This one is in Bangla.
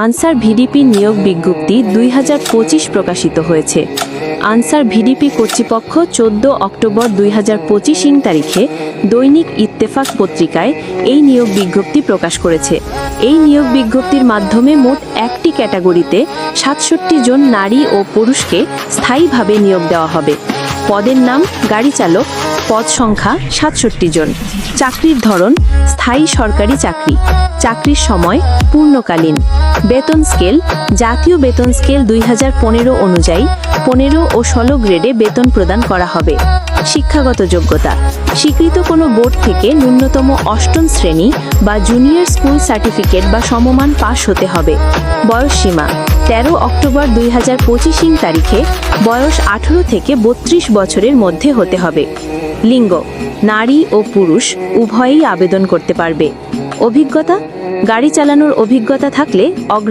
আনসার ভিডিপি নিয়োগ বিজ্ঞপ্তি 2025 প্রকাশিত হয়েছে। আনসার ভিডিপি কর্তৃপক্ষ 14 অক্টোবর 2025 তারিখে দৈনিক ইত্তেফাক পত্রিকায় এই নিয়োগ বিজ্ঞপ্তি প্রকাশ করেছে। এই নিয়োগ বিজ্ঞপ্তির মাধ্যমে মোট একটি ক্যাটাগরিতে 67 জন নারী ও পুরুষকে স্থায়ীভাবে নিয়োগ দেওয়া হবে। পদের নাম গাড়ি চালক, পদ সংখ্যা 67 জন। চাকরির ধরন স্থায়ী সরকারি চাকরি। চাকরির সময় পূর্ণকালীন। বেতন স্কেল জাতীয় বেতন স্কেল 2015 অনুযায়ী 15 ও 16 গ্রেডে বেতন প্রদান করা হবে। শিক্ষাগত যোগ্যতা স্বীকৃত কোনো বোর্ড থেকে ন্যূনতম 8ম শ্রেণী বা জুনিয়র স্কুল সার্টিফিকেট বা সমমান পাস হতে হবে। বয়স সীমা 13 অক্টোবর 2025 তারিখে বয়স 18 থেকে 32 বছরের মধ্যে হতে হবে। লিঙ্গ নারী ও পুরুষ উভয়েই আবেদন করতে পারবে। অভিজ্ঞতা গাড়ি চালানোর অভিজ্ঞতা থাকলে